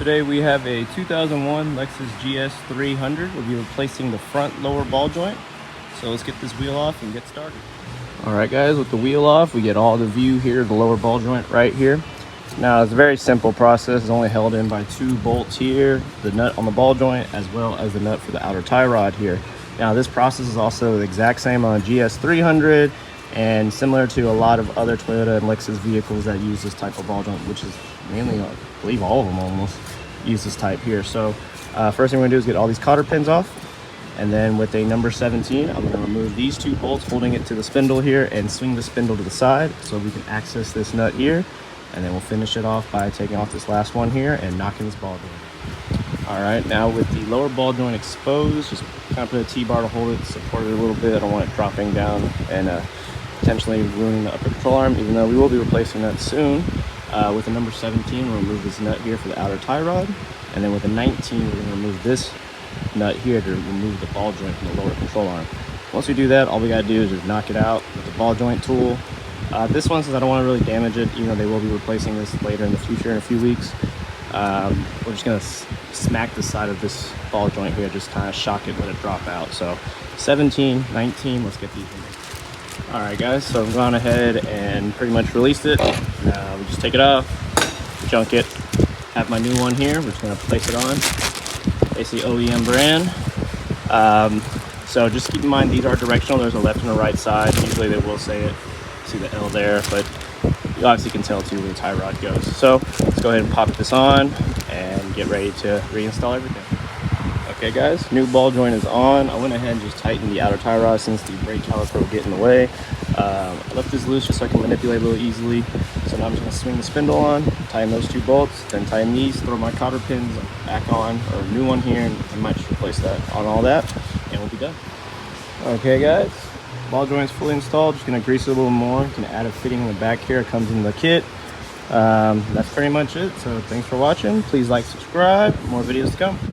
Today we have a 2001 Lexus GS300. We'll be replacing the front lower ball joint. So let's get this wheel off and get started. All right guys, with the wheel off, we get all the view here, the lower ball joint right here. Now it's a very simple process. It's only held in by two bolts here, the nut on the ball joint, as well as the nut for the outer tie rod here. Now this process is also the exact same on GS300 and similar to a lot of other Toyota and Lexus vehicles that use this type of ball joint, which is mainly, I believe all of them almost use this type here. So first thing we're gonna do is get all these cotter pins off, and then with a number 17 I'm gonna remove these two bolts holding it to the spindle here and swing the spindle to the side so we can access this nut here, and then we'll finish it off by taking off this last one here and knocking this ball joint. All right, now with the lower ball joint exposed, just kind of put a T-bar to hold it, support it a little bit. I don't want it dropping down and potentially ruining the upper control arm, even though we will be replacing that soon. With the number 17, we'll remove this nut here for the outer tie rod, and then with the 19, we're going to remove this nut here to remove the ball joint from the lower control arm. Once we do that, all we got to do is just knock it out with the ball joint tool. This one, since I don't want to really damage it, you know, they will be replacing this later in the future in a few weeks. We're just going to smack the side of this ball joint here, just kind of shock it, let it drop out. So 17, 19, let's get these in. All right guys, so I've gone ahead and pretty much released it. We just take it off, junk it, have my new one here. We're just gonna place it on, basically OEM brand. So just keep in mind, these are directional. There's a left and a right side. Usually they will say it, see the L there, but you obviously can tell too where the tie rod goes. So let's go ahead and pop this on and get ready to reinstall everything. Okay guys, new ball joint is on. I went ahead and just tightened the outer tie rod since the brake caliper will get in the way. I left this loose just so I can manipulate a little easily. So now I'm just going to swing the spindle on, tighten those two bolts, then tighten these, throw my cotter pins back on, or a new one here, and I might just replace that on all that, and we'll be done. Okay guys, ball joint's fully installed. Just going to grease it a little more. You can add a fitting in the back here. It comes in the kit. That's pretty much it. So thanks for watching. Please like, subscribe. More videos to come.